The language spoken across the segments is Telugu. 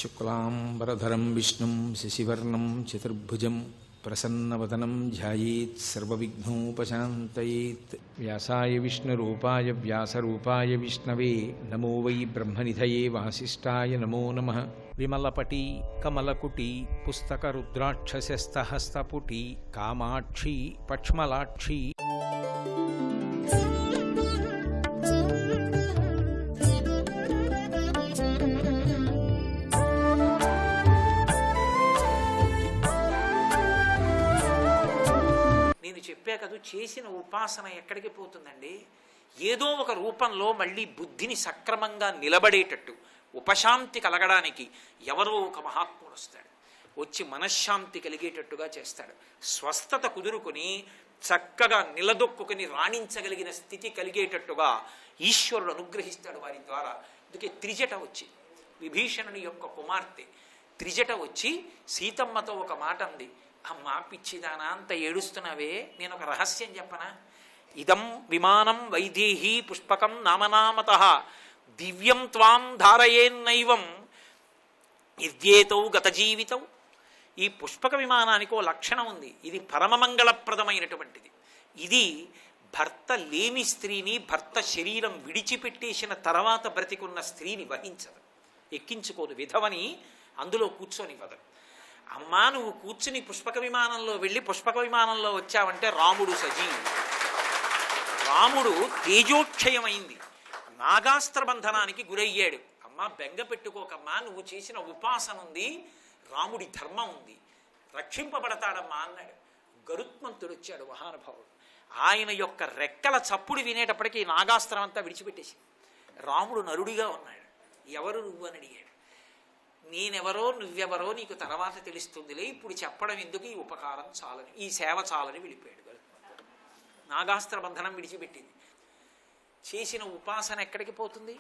శుక్లాంబరధరం విష్ణుం శశివర్ణం చతుర్భుజం ప్రసన్నవదనం ధ్యాయేత్ సర్వవిఘ్నోపశాంతయేత్. వ్యాసాయ విష్ణురూపాయ వ్యాసరూపాయ విష్ణవే నమో వై బ్రహ్మనిధయే వాసిష్ఠాయ నమో నమః. విమలపటీ కమలకుటీ పుస్తకరుద్రాక్షసస్తహస్తపుటీ కామాక్షీ పక్ష్మలాక్షీ చెప్పే కదూ చేసిన ఉపాసన ఎక్కడికి పోతుందండి? ఏదో ఒక రూపంలో మళ్ళీ బుద్ధిని సక్రమంగా నిలబడేటట్టు ఉపశాంతి కలగడానికి ఎవరో ఒక మహాత్ముడు వస్తాడు, వచ్చి మనశ్శాంతి కలిగేటట్టుగా చేస్తాడు. స్వస్థత కుదురుకుని చక్కగా నిలదొక్కుని రాణించగలిగిన స్థితి కలిగేటట్టుగా ఈశ్వరుడు అనుగ్రహిస్తాడు వారి ద్వారా. అందుకే త్రిజట వచ్చి విభీషణుని యొక్క కుమార్తె త్రిజట వచ్చి సీతమ్మతో ఒక మాట అంది, అమ్మా పిచ్చిదానా అంత ఏడుస్తున్నావే, నేను ఒక రహస్యం చెప్పనా? ఇదం విమానం వైదేహీ పుష్పకం నామనామతః దివ్యం త్వాం ధారయేన్నైవం ఇద్యేతౌ గత జీవితం. ఈ పుష్పక విమానానికి ఓ లక్షణం ఉంది, ఇది పరమమంగళప్రదమైనటువంటిది. ఇది భర్త లేని స్త్రీని, భర్త శరీరం విడిచిపెట్టేసిన తర్వాత బ్రతికున్న స్త్రీని వహించదు, ఎక్కించుకోదు, విధవని అందులో కూర్చొనివ్వదు. అమ్మా నువ్వు కూర్చుని పుష్పక విమానంలో వెళ్ళి పుష్పక విమానంలో వచ్చావంటే రాముడు సజీవుడు. రాముడు తేజోక్షయమైంది, నాగాస్త్ర బంధనానికి గురయ్యాడు. అమ్మా బెంగ పెట్టుకోకమ్మా, నువ్వు చేసిన ఉపాసన ఉంది, రాముడి ధర్మం ఉంది, రక్షింపబడతాడమ్మా అన్నాడు. గరుత్మంతుడు వచ్చాడు మహానుభావుడు. ఆయన యొక్క రెక్కల చప్పుడు వినేటప్పటికీ నాగాస్త్రం అంతా విడిచిపెట్టేసింది. రాముడు నరుడిగా ఉన్నాడు. ఎవరు నువ్వు అని అడిగాడు. నేనెవరో నువ్వెవరో నీకు తర్వాత తెలుస్తుందిలే, ఇప్పుడు చెప్పడం ఎందుకు, ఈ ఉపకారం చాలని, ఈ సేవ చాలని వెళ్ళిపోయాడు. గరుత్మంతుడు నాగాస్త్ర బంధనం విడిచిపెట్టింది. చేసిన ఉపాసన ఎక్కడికి పోతుంది?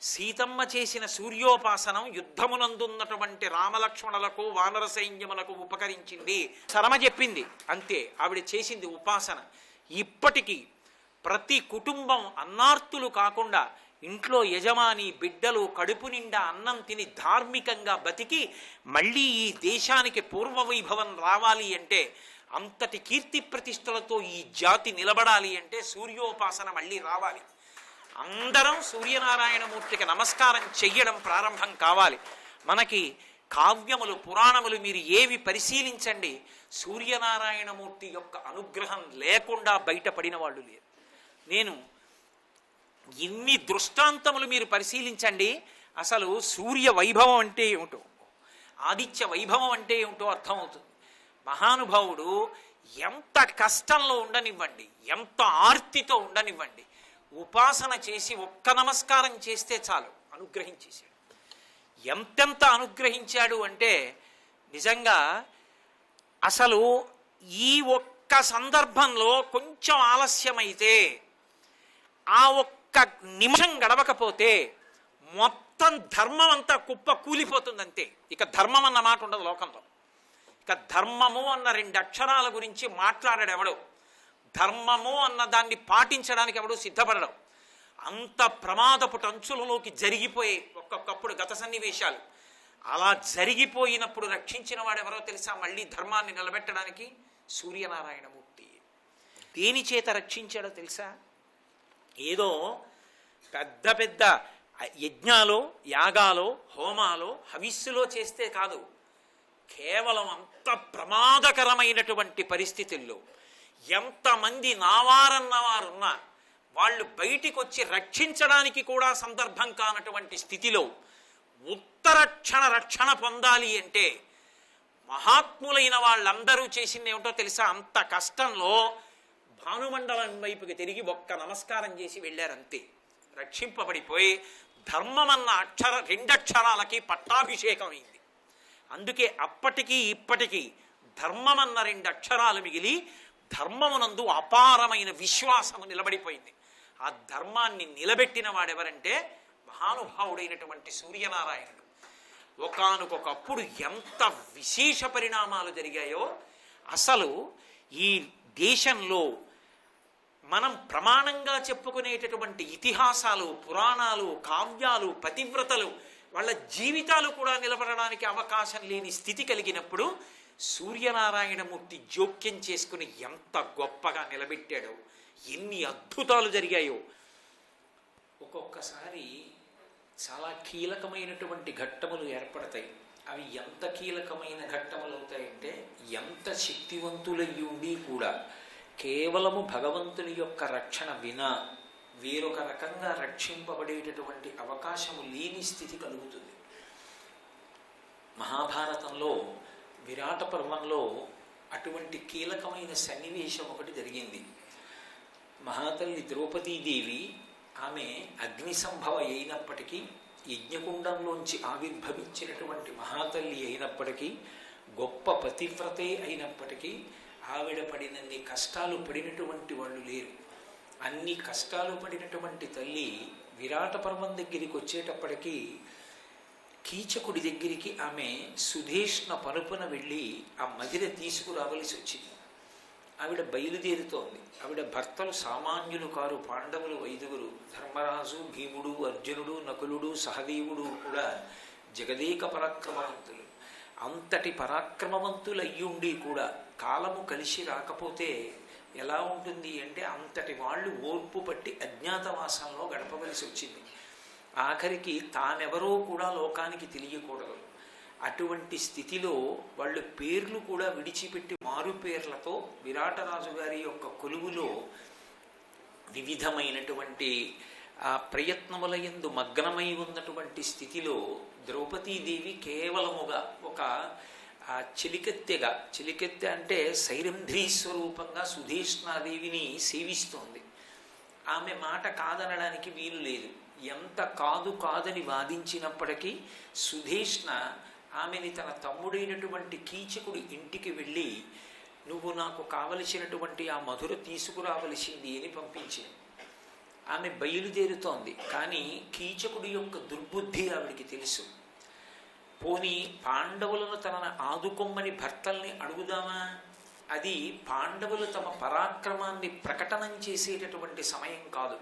సీతమ్మ చేసిన సూర్యోపాసనం యుద్ధమునందున్నటువంటి రామలక్ష్మణులకు వానర సైన్యములకు ఉపకరించింది. శరమ చెప్పింది అంతే, ఆవిడ చేసింది ఉపాసన. ఇప్పటికీ ప్రతి కుటుంబం అన్నార్తులు కాకుండా ఇంట్లో యజమాని బిడ్డలు కడుపు నిండా అన్నం తిని ధార్మికంగా బతికి మళ్ళీ ఈ దేశానికి పూర్వవైభవం రావాలి అంటే, అంతటి కీర్తి ప్రతిష్టలతో ఈ జాతి నిలబడాలి అంటే సూర్యోపాసన మళ్ళీ రావాలి. అందరం సూర్యనారాయణమూర్తికి నమస్కారం చెయ్యడం ప్రారంభం కావాలి. మనకి కావ్యములు పురాణములు మీరు ఏవి పరిశీలించండి, సూర్యనారాయణమూర్తి యొక్క అనుగ్రహం లేకుండా బయటపడిన వాళ్ళు లేరు. నేను ఇన్ని దృష్టాంతములు మీరు పరిశీలించండి, అసలు సూర్య వైభవం అంటే ఏమిటో, ఆదిత్య వైభవం అంటే ఏమిటో అర్థమవుతుంది. మహానుభావుడు ఎంత కష్టంలో ఉండనివ్వండి, ఎంత ఆర్తితో ఉండనివ్వండి, ఉపాసన చేసి ఒక్క నమస్కారం చేస్తే చాలు అనుగ్రహించేశాడు. ఎంతెంత అనుగ్రహించాడు అంటే నిజంగా అసలు ఈ ఒక్క సందర్భంలో కొంచెం ఆలస్యమైతే, ఆ ఒక్క నిమిషం గడవకపోతే మొత్తం ధర్మం అంతా కుప్ప కూలిపోతుందంతే. ఇక ధర్మం అన్న మాట ఉండదు లోకంలో. ఇక ధర్మము అన్న 2 అక్షరాల గురించి మాట్లాడాడు ఎవడు, ధర్మము అన్న దాన్ని పాటించడానికి ఎవడు సిద్ధపడడం. అంత ప్రమాదపు టంచులలోకి జరిగిపోయి ఒక్కొక్కప్పుడు గత సన్నివేశాలు అలా జరిగిపోయినప్పుడు రక్షించిన వాడెవరో తెలుసా? మళ్ళీ ధర్మాన్ని నిలబెట్టడానికి సూర్యనారాయణమూర్తి. దేని చేత రక్షించాడో తెలుసా? ఏదో పెద్ద పెద్ద యజ్ఞాలో యాగాలో హోమాలో హవిస్సులో చేస్తే కాదు, కేవలం అంత ప్రమాదకరమైనటువంటి పరిస్థితుల్లో ఎంతమంది నావారన్నవారున్నా వాళ్ళు బయటికి వచ్చి రక్షించడానికి కూడా సందర్భం కానటువంటి స్థితిలో ఉత్తరక్షణ రక్షణ పొందాలి అంటే మహాత్ములైన వాళ్ళందరూ చేసింది ఏమిటో తెలుసా? అంత కష్టంలో భానుమండలం వైపుకి తిరిగి ఒక్క నమస్కారం చేసి వెళ్ళారంతే. రక్షింపబడిపోయి ధర్మమన్న 2 అక్షరాలకి పట్టాభిషేకం అయింది. అందుకే అప్పటికీ ఇప్పటికీ ధర్మమన్న 2 అక్షరాలు మిగిలి ధర్మమునందు అపారమైన విశ్వాసము నిలబడిపోయింది. ఆ ధర్మాన్ని నిలబెట్టిన వాడెవరంటే మహానుభావుడైనటువంటి సూర్యనారాయణుడు. ఒకానొకప్పుడు ఎంత విశేష పరిణామాలు జరిగాయో అసలు ఈ దేశంలో మనం ప్రమాణంగా చెప్పుకునేటటువంటి ఇతిహాసాలు పురాణాలు కావ్యాలు పతివ్రతలు వాళ్ళ జీవితాలు కూడా నిలబడడానికి అవకాశం లేని స్థితి కలిగినప్పుడు సూర్యనారాయణమూర్తి జోక్యం చేసుకుని ఎంత గొప్పగా నిలబెట్టాడో, ఎన్ని అద్భుతాలు జరిగాయో. ఒక్కొక్కసారి చాలా కీలకమైనటువంటి ఘట్టములు ఏర్పడతాయి. అవి ఎంత కీలకమైన ఘట్టములు అవుతాయంటే, ఎంత శక్తివంతులయ్యి ఉండి కూడా కేవలము భగవంతుని యొక్క రక్షణ వినా వేరొక రకంగా రక్షింపబడేటటువంటి అవకాశము లేని స్థితి కలుగుతుంది. మహాభారతంలో విరాట పర్వంలో అటువంటి కీలకమైన సన్నివేశం ఒకటి జరిగింది. మహాతల్లి ద్రౌపదీదేవి ఆమె అగ్ని సంభవ అయినప్పటికీ, యజ్ఞకుండంలోంచి ఆవిర్భవించినటువంటి మహాతల్లి అయినప్పటికీ, గొప్ప పతివ్రతే అయినప్పటికీ ఆవిడ పడినన్ని కష్టాలు పడినటువంటి వాళ్ళు లేరు. అన్ని కష్టాలు పడినటువంటి తల్లి విరాట పర్వం దగ్గరికి వచ్చేటప్పటికీ కీచకుడి దగ్గరికి ఆమె సుధేష్ణ పనుపున వెళ్ళి ఆ మదిర తీసుకురావలసి వచ్చింది. ఆవిడ బయలుదేరుతోంది. ఆవిడ భర్తలు సామాన్యులు కారు, పాండవులు 5గురు, ధర్మరాజు, భీముడు, అర్జునుడు, నకులుడు, సహదేవుడు కూడా జగదేక పరాక్రమవంతులు. అంతటి పరాక్రమవంతులయ్యుండి కూడా కాలము కలిసి రాకపోతే ఎలా ఉంటుంది అంటే, అంతటి వాళ్ళు ఓర్పు పట్టి అజ్ఞాతవాసంలో గడపవలసి వచ్చింది. ఆఖరికి తానెవరో కూడా లోకానికి తెలియకూడదు. అటువంటి స్థితిలో వాళ్ళు పేర్లు కూడా విడిచిపెట్టి మారు పేర్లతో విరాటరాజు గారి యొక్క కొలువులో వివిధమైనటువంటి ఆ ప్రయత్నముల యందు మగ్నమై ఉన్నటువంటి స్థితిలో ద్రౌపదీదేవి కేవలముగా ఒక చిలికెత్తె అంటే సైరంధ్రీ స్వరూపంగా సుధేష్ణాదేవిని సేవిస్తోంది. ఆమె మాట కాదనడానికి వీలు లేదు. ఎంత కాదని వాదించినప్పటికీ సుధేష్ణ ఆమెని తన తమ్ముడైనటువంటి కీచకుడి ఇంటికి వెళ్ళి, నువ్వు నాకు కావలసినటువంటి ఆ మధుర తీసుకురావలసింది అని పంపించింది. ఆమె బయలుదేరుతోంది. కానీ కీచకుడి యొక్క దుర్బుద్ధి ఆవిడికి తెలుసు. పోనీ పాండవులను తనను ఆదుకొమ్మని భర్తల్ని అడుగుదామా? అది పాండవులు తమ పరాక్రమాన్ని ప్రకటనం చేసేటటువంటి సమయం కాదు.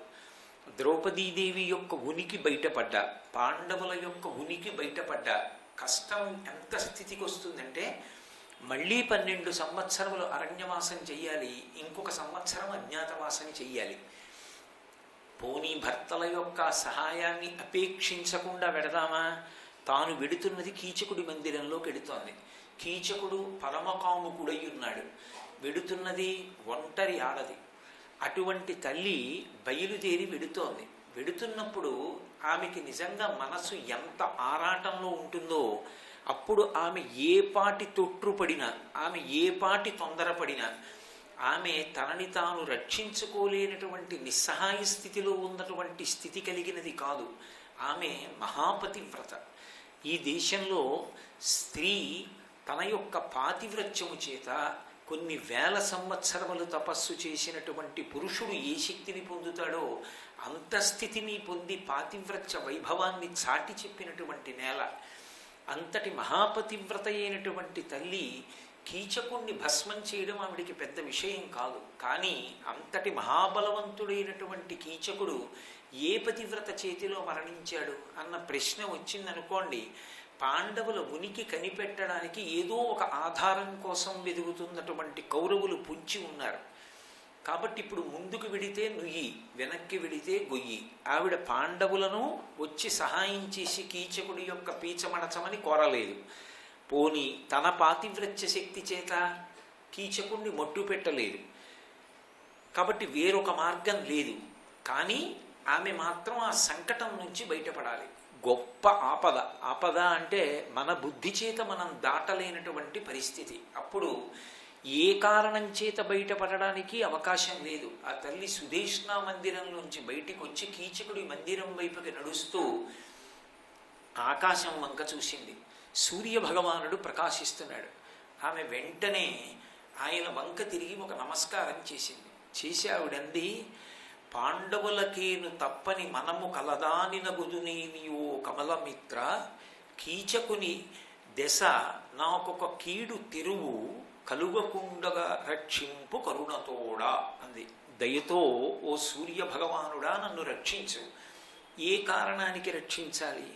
ద్రౌపదీదేవి యొక్క ఉనికి బయటపడ్డా, పాండవుల యొక్క ఉనికి బయటపడ్డా కష్టం ఎంత స్థితికి వస్తుందంటే, మళ్ళీ 12 సంవత్సరములు అరణ్యవాసం చెయ్యాలి, ఇంకొక సంవత్సరం అజ్ఞాతవాసం చెయ్యాలి. పోనీ భర్తల యొక్క సహాయాన్ని అపేక్షించకుండా వెడదామా? తాను వెడుతున్నది కీచకుడి మందిరంలోకి వెడుతోంది. కీచకుడు పరమకాముకుడై ఉన్నాడు. వెడుతున్నది ఒంటరి ఆడది. అటువంటి తల్లి బయలుదేరి వెడుతోంది. వెడుతున్నప్పుడు ఆమెకి నిజంగా మనసు ఎంత ఆరాటంలో ఉంటుందో, అప్పుడు ఆమె ఏ పాటి తొట్టుపడినా, ఆమె ఏ పాటి తొందరపడినా, ఆమె తనని తాను రక్షించుకోలేనటువంటి నిస్సహాయ స్థితిలో ఉన్నటువంటి స్థితి కలిగినది కాదు. ఆమె మహాపతివ్రత. ఈ దేశంలో స్త్రీ తన యొక్క పాతివ్రత్యము చేత కొన్ని వేల సంవత్సరములు తపస్సు చేసినటువంటి పురుషుడు ఏ శక్తిని పొందుతాడో అంత స్థితిని పొంది పాతివ్రత్య వైభవాన్ని చాటి చెప్పినటువంటి నేల. అంతటి మహాపతివ్రత అయినటువంటి తల్లి కీచకుణ్ణి భస్మం చేయడం ఆవిడికి పెద్ద విషయం కాదు. కానీ అంతటి మహాబలవంతుడైనటువంటి కీచకుడు ఏ పతివ్రత చేతిలో మరణించాడు అన్న ప్రశ్న వచ్చిందనుకోండి, పాండవుల ఉనికి కనిపెట్టడానికి ఏదో ఒక ఆధారం కోసం వెదుగుతున్నటువంటి కౌరవులు పొంచి ఉన్నారు. కాబట్టి ఇప్పుడు ముందుకు వెడితే నుయ్యి, వెనక్కి వెడితే గొయ్యి. ఆవిడ పాండవులను వచ్చి సహాయం చేసి కీచకుడి యొక్క పీచమడచమని కోరలేదు. పోని తన పాతివ్రత్య శక్తి చేత కీచకుడిని మట్టు పెట్టలేదు. కాబట్టి వేరొక మార్గం లేదు. కానీ ఆమె మాత్రం ఆ సంకటం నుంచి బయటపడాలి. గొప్ప ఆపద అంటే మన బుద్ధి చేత మనం దాటలేనటువంటి పరిస్థితి. అప్పుడు ఏ కారణం చేత బయటపడడానికి అవకాశం లేదు. ఆ తల్లి సుధేష్ణ మందిరంలోంచి బయటికి వచ్చి కీచకుడి మందిరం వైపుకి నడుస్తూ ఆకాశం వంక చూసింది. సూర్య భగవానుడు ప్రకాశిస్తున్నాడు. ఆమె వెంటనే ఆయన వంక తిరిగి ఒక నమస్కారం చేసింది. చేసి ఆవిడంది, పాండవులకేను తప్పని మనము కలదానినగుదునేనియో కమలమిత్ర, కీచకుని దశ నాకొక కీడు తెరువు కలుగకుండగా రక్షింపు కరుణతోడా అంది. దయతో ఓ సూర్య భగవానుడా నన్ను రక్షించు. ఏ కారణానికి రక్షించాలి?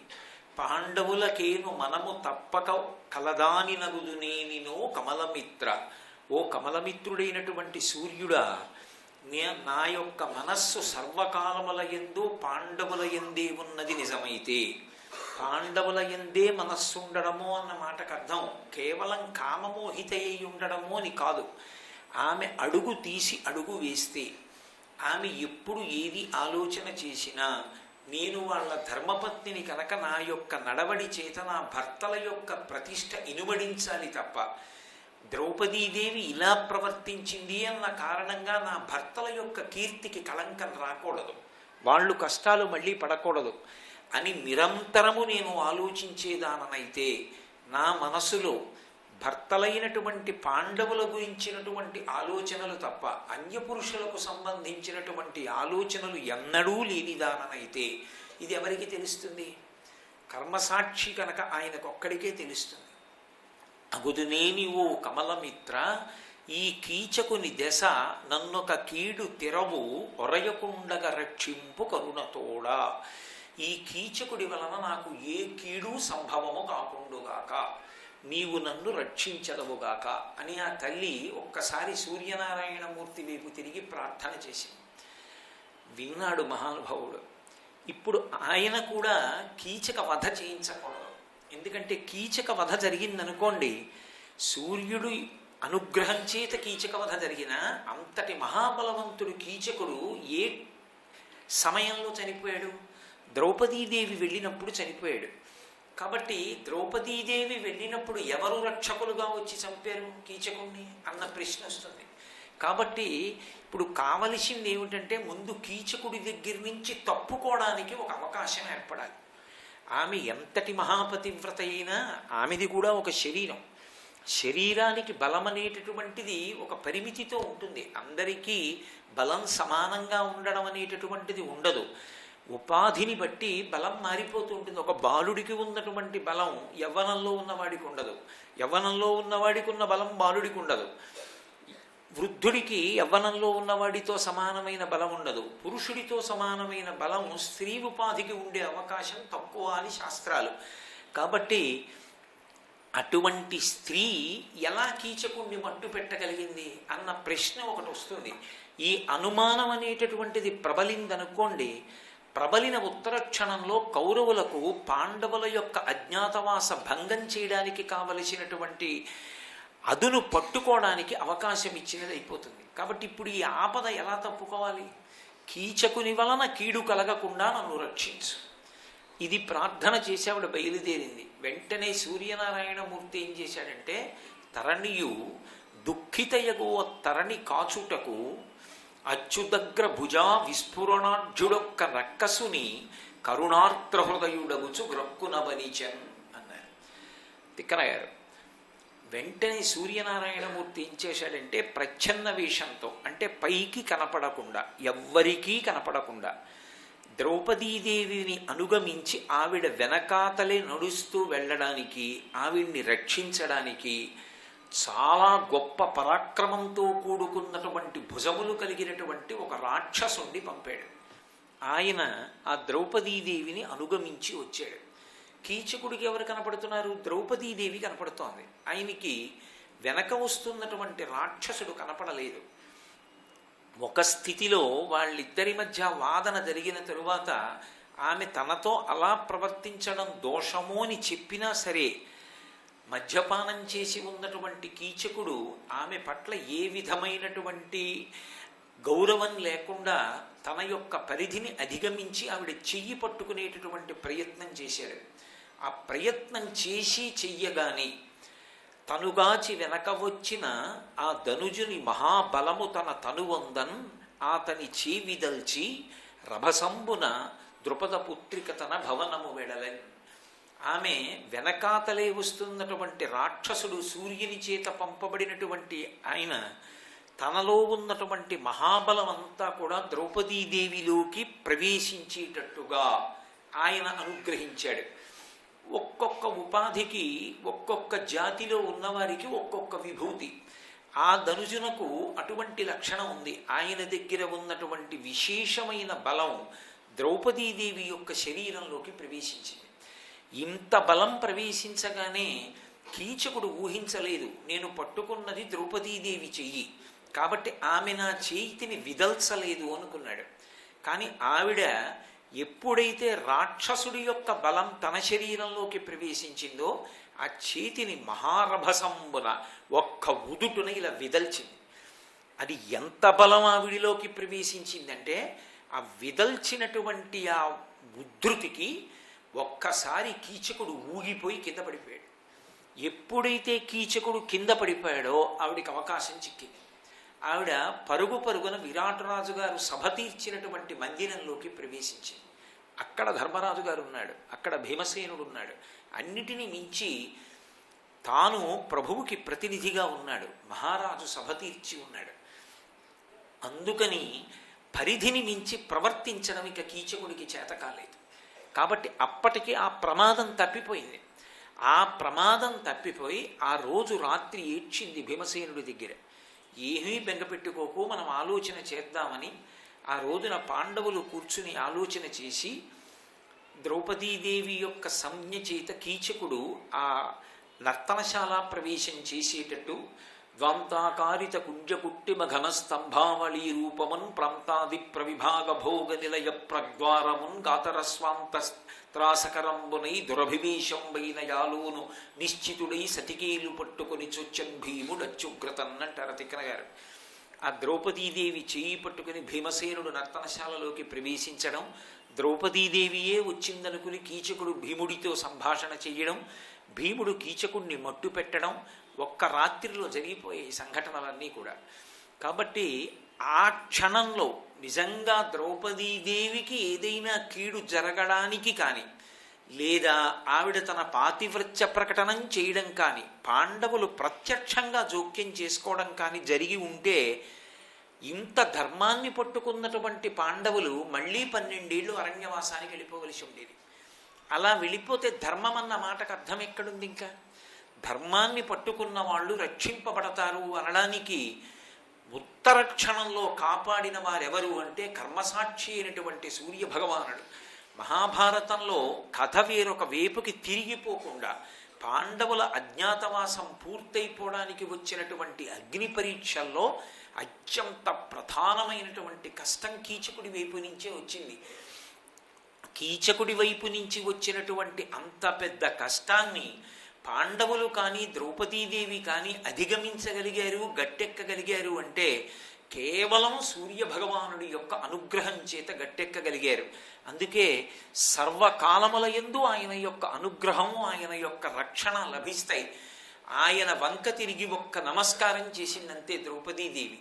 పాండవులకేను మనము తప్పక కలదాని నగుదునేనినో కమలమిత్ర. ఓ కమలమిత్రుడైనటువంటి సూర్యుడా, నా యొక్క మనస్సు సర్వకాలముల యందు పాండవుల యందే ఉన్నది నిజమైతే, పాండవుల యందే మనస్సు ఉండడము అన్న మాటకు అర్థం కేవలం కామమోహిత అయి ఉండడము అని కాదు. ఆమె అడుగు తీసి అడుగు వేస్తే, ఆమె ఎప్పుడు ఏది ఆలోచన చేసినా నేను వాళ్ళ ధర్మపత్నిని కనుక నా యొక్క నడవడి చేత నా భర్తల యొక్క ప్రతిష్ట ఇనుమడించాలి తప్ప, ద్రౌపదీదేవి ఇలా ప్రవర్తించింది అన్న కారణంగా నా భర్తల యొక్క కీర్తికి కళంకం రాకూడదు, వాళ్ళు కష్టాలు మళ్ళీ పడకూడదు అని నిరంతరము నేను ఆలోచించేదాననైతే, నా మనసులో భర్తలైనటువంటి పాండవుల గురించినటువంటి ఆలోచనలు తప్ప అన్యపురుషులకు సంబంధించినటువంటి ఆలోచనలు ఎన్నడూ లేనిదాననైతే ఇది ఎవరికి తెలుస్తుంది? కర్మసాక్షి కనుక ఆయనకొక్కడికే తెలుస్తుంది. అగుదునేని ఓ కమలమిత్ర, ఈ కీచకుని దశ నన్నొక కీడు తెరవు ఒరయకుండగ రక్షింపు కరుణతోడా. ఈ కీచకుడి వలన నాకు ఏ కీడు సంభవము కాకుండుగాక, నీవు నన్ను రక్షించదవుగాక అని ఆ తల్లి ఒక్కసారి సూర్యనారాయణమూర్తి వైపు తిరిగి ప్రార్థన చేసింది. విన్నాడు మహానుభావుడు. ఇప్పుడు ఆయన కూడా కీచక వధ చేయించకూడదు. ఎందుకంటే కీచక వధ జరిగిందనుకోండి, సూర్యుడు అనుగ్రహం చేత కీచక వధ జరిగిన అంతటి మహాబలవంతుడు కీచకుడు ఏ సమయంలో చనిపోయాడు? ద్రౌపదీదేవి వెళ్ళినప్పుడు చనిపోయాడు. కాబట్టి ద్రౌపదీదేవి వెళ్ళినప్పుడు ఎవరు రక్షకులుగా వచ్చి చంపారు కీచకుణ్ణి అన్న ప్రశ్న వస్తుంది. కాబట్టి ఇప్పుడు కావలసింది ఏమిటంటే, ముందు కీచకుడి దగ్గర నుంచి తప్పుకోవడానికి ఒక అవకాశం ఏర్పడాలి. ఆమె ఎంతటి మహాపతివ్రత అయినా ఆమెది కూడా ఒక శరీరం. శరీరానికి బలం అనేటటువంటిది ఒక పరిమితితో ఉంటుంది. అందరికీ బలం సమానంగా ఉండడం అనేటటువంటిది ఉండదు. ఉపాధిని బట్టి బలం మారిపోతూ ఉంటుంది. ఒక బాలుడికి ఉన్నటువంటి బలం యవ్వనంలో ఉన్నవాడికి ఉండదు, యవ్వనంలో ఉన్నవాడికి ఉన్న బలం బాలుడికి ఉండదు. వృద్ధుడికి యవ్వనంలో ఉన్నవాడితో సమానమైన బలం ఉండదు. పురుషుడితో సమానమైన బలం స్త్రీ ఉపాధికి ఉండే అవకాశం తక్కువ అని శాస్త్రాలు. కాబట్టి అటువంటి స్త్రీ ఎలా కీచకుణ్ణి మట్టు పెట్టగలిగింది అన్న ప్రశ్న ఒకటి వస్తుంది. ఈ అనుమానం అనేటటువంటిది ప్రబలిందనుకోండి, ప్రబలిన ఉత్తర క్షణంలో కౌరవులకు పాండవుల యొక్క అజ్ఞాతవాస భంగం చేయడానికి కావలసినటువంటి అదును పట్టుకోవడానికి అవకాశం ఇచ్చినది అయిపోతుంది. కాబట్టి ఇప్పుడు ఈ ఆపద ఎలా తప్పుకోవాలి? కీచకుని వలన కీడు కలగకుండా నన్ను రక్షించు, ఇది ప్రార్థన చేసేవాడు బయలుదేరింది. వెంటనే సూర్యనారాయణమూర్తి ఏం చేశాడంటే, తరణియు దుఃఖితయగు తరణి కాచుటకు అచ్యుదగ్ర భుజా విస్ఫురణాఢ్యుడొక్క రక్కసుని కరుణార్ద్ర హృదయుడగుచు గ్రక్కునవనిచన్ అన్నారు తిక్కనగారు. వెంటనే సూర్యనారాయణమూర్తి ఏం చేశాడంటే, ప్రచ్ఛన్న వేషంతో, అంటే పైకి కనపడకుండా, ఎవ్వరికీ కనపడకుండా ద్రౌపదీదేవిని అనుగమించి ఆవిడ వెనకాతలే నడుస్తూ వెళ్ళడానికి, ఆవిడ్ని రక్షించడానికి చాలా గొప్ప పరాక్రమంతో కూడుకున్నటువంటి భుజములు కలిగినటువంటి ఒక రాక్షసుణ్ణి పంపాడు. ఆయన ఆ ద్రౌపదీదేవిని అనుగమించి వచ్చాడు. కీచకుడికి ఎవరు కనపడుతున్నారు? ద్రౌపదీదేవి కనపడుతోంది. ఆయనకి వెనక వస్తున్నటువంటి రాక్షసుడు కనపడలేదు. ఒక స్థితిలో వాళ్ళిద్దరి మధ్య వాదన జరిగిన తరువాత ఆమె తనతో అలా ప్రవర్తించడం దోషము అని చెప్పినా సరే, మద్యపానం చేసి ఉన్నటువంటి కీచకుడు ఆమె పట్ల ఏ విధమైనటువంటి గౌరవం లేకుండా తన యొక్క పరిధిని అధిగమించి ఆవిడ చెయ్యి పట్టుకునేటటువంటి ప్రయత్నం చేశాడు. ఆ ప్రయత్నం చేసి చెయ్యగాని తనుగాచి వెనక వచ్చిన ఆ ధనుజుని మహాబలము తన తనువందన్ ఆతని చేవిదల్చి రభసంబున ద్రుపద పుత్రిక తన భవనము వెడలెన్. ఆమె వెనకాతలే వస్తున్నటువంటి రాక్షసుడు సూర్యుని చేత పంపబడినటువంటి ఆయన తనలో ఉన్నటువంటి మహాబలం అంతా కూడా ద్రౌపదీదేవిలోకి ప్రవేశించేటట్టుగా ఆయన అనుగ్రహించాడు. ఒక్కొక్క ఉపాధికి, ఒక్కొక్క జాతిలో ఉన్నవారికి ఒక్కొక్క విభూతి. ఆ ధనుజునకు అటువంటి లక్షణం ఉంది. ఆయన దగ్గర ఉన్నటువంటి విశేషమైన బలం ద్రౌపదీదేవి యొక్క శరీరంలోకి ప్రవేశించింది. ఇంత బలం ప్రవేశించగానే కీచకుడు ఊహించలేదు, నేను పట్టుకున్నది ద్రౌపదీదేవి చెయ్యి కాబట్టి ఆమె నా చేతిని విదల్చలేదు అనుకున్నాడు. కానీ ఆవిడ ఎప్పుడైతే రాక్షసుడి యొక్క బలం తన శరీరంలోకి ప్రవేశించిందో ఆ చేతిని మహారభసంబున ఒక్క ఉదుటున ఇలా విదల్చింది. అది ఎంత బలం ఆవిడిలోకి ప్రవేశించిందంటే ఆ విదల్చినటువంటి ఆ ఉద్ధృతికి ఒక్కసారి కీచకుడు ఊగిపోయి కింద పడిపోయాడు. ఎప్పుడైతే కీచకుడు కింద పడిపోయాడో ఆవిడికి అవకాశం చిక్కింది. ఆవిడ పరుగు పరుగున విరాటరాజు గారు సభ తీర్చినటువంటి మందిరంలోకి ప్రవేశించింది. అక్కడ ధర్మరాజు గారు ఉన్నాడు, అక్కడ భీమసేనుడు ఉన్నాడు. అన్నిటినీ మించి తాను ప్రభువుకి ప్రతినిధిగా ఉన్నాడు, మహారాజు సభ తీర్చి ఉన్నాడు. అందుకని పరిధిని మించి ప్రవర్తించడం ఇక కీచకుడికి చేత కాలేదు. కాబట్టి అప్పటికి ఆ ప్రమాదం తప్పిపోయింది. ఆ ప్రమాదం తప్పిపోయి ఆ రోజు రాత్రి ఏడ్చింది భీమసేనుడి దగ్గర. ఏమీ బెంగపెట్టుకోకు, మనం ఆలోచన చేద్దామని ఆ రోజున పాండవులు కూర్చుని ఆలోచన చేసి ద్రౌపదీదేవి యొక్క సంజ్ఞ చేత కీచకుడు ఆ నర్తనశాల ప్రవేశం చేసేటట్టు ద్వాంతాకారిత కుంజకుట్టిమ ఘనస్తంభావళీ రూపమున్ ప్రాంతాది ప్రవిభాగ భోగ నిలయ ప్రద్వారమున్ గాతరస్వాంత త్రాసకరంబునై దురభివేశంబైన యాలోను నిశ్చితుడై సతికేలు పట్టుకొని చొచ్చన్ భీముడు అత్యుగ్రతన్నంటారు తిక్కన గారు. ఆ ద్రౌపదీదేవి చేయి పట్టుకుని భీమసేనుడు నర్తనశాలలోకి ప్రవేశించడం, ద్రౌపదీదేవియే వచ్చిందనుకుని కీచకుడు భీముడితో సంభాషణ చెయ్యడం, భీముడు కీచకుడిని మట్టు పెట్టడం, ఒక్క రాత్రిలో జరిగిపోయే సంఘటనలన్నీ కూడా. కాబట్టి ఆ క్షణంలో నిజంగా ద్రౌపదీదేవికి ఏదైనా కీడు జరగడానికి కానీ లేదా ఆవిడ తన పాతివ్రత్య ప్రకటనం చేయడం కానీ పాండవులు ప్రత్యక్షంగా జోక్యం చేసుకోవడం కానీ జరిగి ఉంటే ఇంత ధర్మాన్ని పట్టుకున్నటువంటి పాండవులు మళ్ళీ 12 ఏళ్ళు అరణ్యవాసానికి వెళ్ళిపోవలసి ఉండేది. అలా వెళ్ళిపోతే ధర్మం అన్న మాటకు అర్థం ఎక్కడుంది? ఇంకా ధర్మాన్ని పట్టుకున్న వాళ్ళు రక్షింపబడతారు అనడానికి ఉత్తర క్షణంలో కాపాడిన వారెవరు అంటే కర్మసాక్షి అయినటువంటి సూర్య భగవానుడు. మహాభారతంలో కథ వేరొక వేపుకి తిరిగిపోకుండా పాండవుల అజ్ఞాతవాసం పూర్తయిపోవడానికి వచ్చినటువంటి అగ్ని పరీక్షల్లో అత్యంత ప్రధానమైనటువంటి కష్టం కీచకుడి వైపు నుంచే వచ్చింది. కీచకుడి వైపు నుంచి వచ్చినటువంటి అంత పెద్ద కష్టాన్ని పాండవులు కానీ ద్రౌపదీదేవి కానీ అధిగమించగలిగారు, గట్టెక్కగలిగారు అంటే కేవలం సూర్యభగవానుడి యొక్క అనుగ్రహం చేత గట్టెక్కగలిగారు. అందుకే సర్వకాలముల యందు ఆయన యొక్క అనుగ్రహం, ఆయన యొక్క రక్షణ లభిస్తాయి. ఆయన వంక తిరిగి ఒక్క నమస్కారం చేసిందంతే ద్రౌపదీదేవి.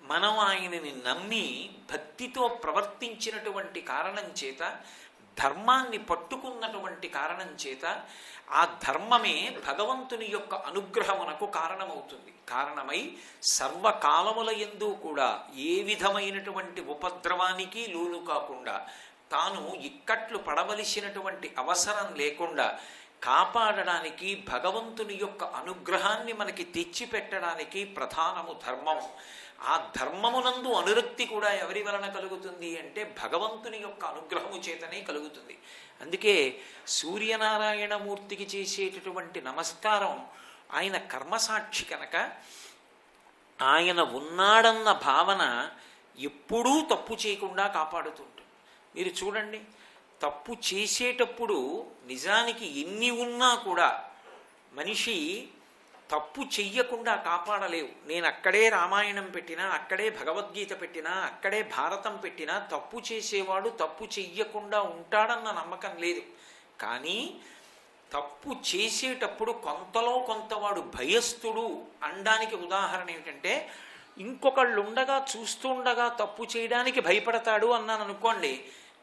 మనం ఆయనని నమ్మి భక్తితో ప్రవర్తించినటువంటి కారణం చేత, ధర్మాన్ని పట్టుకున్నటువంటి కారణం చేత ఆ ధర్మమే భగవంతుని యొక్క అనుగ్రహమునకు కారణమవుతుంది. కారణమై సర్వకాలముల యందు కూడా ఏ విధమైనటువంటి ఉపద్రవానికి లోను కాకుండా, తాను ఇక్కట్లు పడవలసినటువంటి అవసరం లేకుండా కాపాడడానికి, భగవంతుని యొక్క అనుగ్రహాన్ని మనకి తెచ్చిపెట్టడానికి ప్రధానము ధర్మము. ఆ ధర్మమునందు అనురక్తి కూడా ఎవరి వలన కలుగుతుంది అంటే భగవంతుని యొక్క అనుగ్రహము చేతనే కలుగుతుంది. అందుకే సూర్యనారాయణమూర్తికి చేసేటటువంటి నమస్కారం ఆయన కర్మసాక్షి కనుక ఆయన ఉన్నాడన్న భావన ఎప్పుడూ తప్పు చేయకుండా కాపాడుతుంటుంది. మీరు చూడండి, తప్పు చేసేటప్పుడు నిజానికి ఎన్ని ఉన్నా కూడా మనిషి తప్పు చెయ్యకుండా కాపాడలేవు. నేను అక్కడే రామాయణం పెట్టినా, అక్కడే భగవద్గీత పెట్టినా, అక్కడే భారతం పెట్టినా తప్పు చేసేవాడు తప్పు చెయ్యకుండా ఉంటాడన్న నమ్మకం లేదు. కానీ తప్పు చేసేటప్పుడు కొంతలో కొంతవాడు భయస్థుడు అనడానికి ఉదాహరణ ఏమిటంటే, ఇంకొకళ్ళు ఉండగా చూస్తుండగా తప్పు చేయడానికి భయపడతాడు అన్నాను అనుకోండి,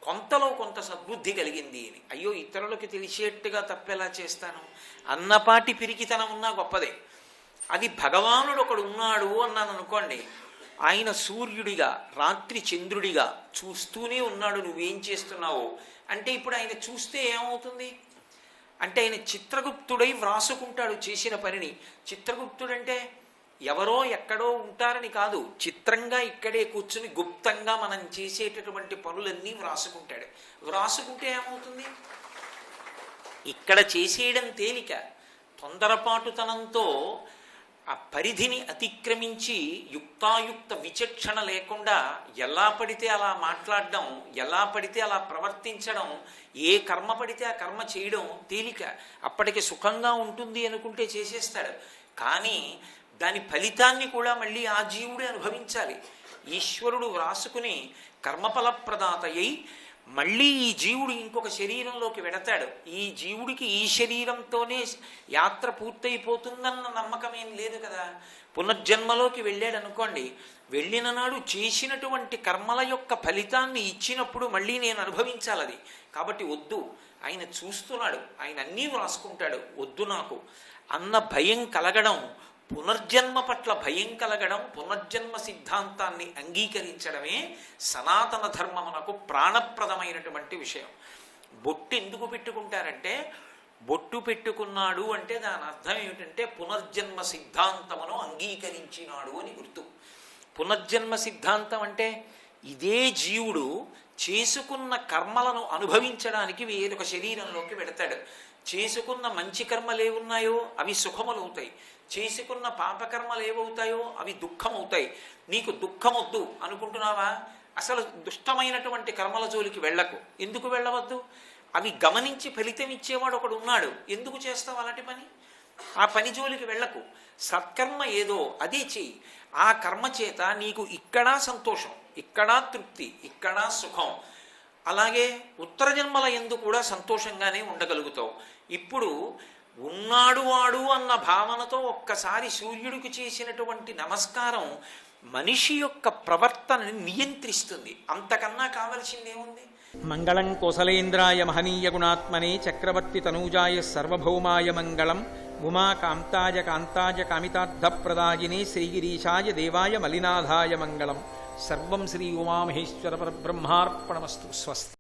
కొంతలో కొంత సద్బుద్ధి కలిగింది అని. అయ్యో ఇతరులకి తెలిసేట్టుగా తప్పెలా చేస్తాను అన్నపాటి పిరికితనం ఉన్నా గొప్పదే. అది భగవానుడు ఒకడు ఉన్నాడు అన్నాను అనుకోండి, ఆయన సూర్యుడిగా రాత్రి చంద్రుడిగా చూస్తూనే ఉన్నాడు నువ్వేం చేస్తున్నావు అంటే, ఇప్పుడు ఆయన చూస్తే ఏమవుతుంది అంటే ఆయన చిత్రగుప్తుడై వ్రాసుకుంటాడు చేసిన పనిని. చిత్రగుప్తుడంటే ఎవరో ఎక్కడో ఉంటారని కాదు, చిత్రంగా ఇక్కడే కూర్చుని గుప్తంగా మనం చేసేటటువంటి పనులన్నీ వ్రాసుకుంటాడు. వ్రాసుకుంటే ఏమవుతుంది? ఇక్కడ చేసేయడం తేలిక. తొందరపాటుతనంతో ఆ పరిధిని అతిక్రమించి యుక్తాయుక్త విచక్షణ లేకుండా ఎలా పడితే అలా మాట్లాడడం, ఎలా పడితే అలా ప్రవర్తించడం, ఏ కర్మ పడితే ఆ కర్మ చేయడం తేలిక. అప్పటికి సుఖంగా ఉంటుంది అనుకుంటే చేసేస్తాడు. కానీ దాని ఫలితాన్ని కూడా మళ్ళీ ఆ జీవుడే అనుభవించాలి. ఈశ్వరుడు వ్రాసుకుని కర్మఫల ప్రదాతయ్యి మళ్ళీ ఈ జీవుడు ఇంకొక శరీరంలోకి వెడతాడు. ఈ జీవుడికి ఈ శరీరంతోనే యాత్ర పూర్తయిపోతుందన్న నమ్మకం ఏం లేదు కదా. పునర్జన్మలోకి వెళ్ళాడు అనుకోండి, వెళ్ళిన నాడు చేసినటువంటి కర్మల యొక్క ఫలితాన్ని ఇచ్చినప్పుడు మళ్ళీ నేను అనుభవించాలి అది. కాబట్టి వద్దు, ఆయన చూస్తున్నాడు, ఆయన అన్నీ వ్రాసుకుంటాడు, వద్దు నాకు అన్న భయం కలగడం, పునర్జన్మ పట్ల భయం కలగడం, పునర్జన్మ సిద్ధాంతాన్ని అంగీకరించడమే సనాతన ధర్మమునకు ప్రాణప్రదమైనటువంటి విషయం. బొట్టు ఎందుకు పెట్టుకుంటారంటే, బొట్టు పెట్టుకున్నాడు అంటే దాని అర్థం ఏమిటంటే పునర్జన్మ సిద్ధాంతమును అంగీకరించినాడు అని గుర్తు. పునర్జన్మ సిద్ధాంతం అంటే ఇదే జీవుడు చేసుకున్న కర్మలను అనుభవించడానికి వేరొక శరీరంలోకి వెడతాడు. చేసుకున్న మంచి కర్మలు ఏవున్నాయో అవి సుఖములవుతాయి, చేసుకున్న పాపకర్మలు ఏవవుతాయో అవి దుఃఖమవుతాయి. నీకు దుఃఖమొద్దు అనుకుంటున్నావా, అసలు దుష్టమైనటువంటి కర్మల జోలికి వెళ్ళకు. ఎందుకు వెళ్ళవద్దు? అవి గమనించి ఫలితం ఇచ్చేవాడు ఒకడు ఉన్నాడు, ఎందుకు చేస్తావు అలాంటి పని? ఆ పని జోలికి వెళ్ళకు. సత్కర్మ ఏదో అదే చెయ్యి. ఆ కర్మ చేత నీకు ఇక్కడా సంతోషం, ఇక్కడా తృప్తి, ఇక్కడా సుఖం. అలాగే ఉత్తర జన్మల యందు కూడా సంతోషంగానే ఉండగలుగుతావు. ఇప్పుడు ఉన్నాడు వాడు అన్న భావనతో ఒక్కసారి సూర్యుడికి చేసినటువంటి నమస్కారం మనిషి యొక్క ప్రవర్తనని నియంత్రిస్తుంది. అంతకన్నా కావలసిందేముంది? మంగళం కోసలేంద్రాయ మహనీయ గుణాత్మనే చక్రవర్తి తనూజాయ సర్వభౌమాయ మంగళం. ఉమా కాంతాయ కాంతాయ కామితార్థప్రదాయినే శ్రీగిరీశాయ దేవాయ మలినాథాయ మంగళం. సర్వం శ్రీ ఉమామహేశ్వర పరబ్రహ్మార్పణమస్తు. స్వస్తి.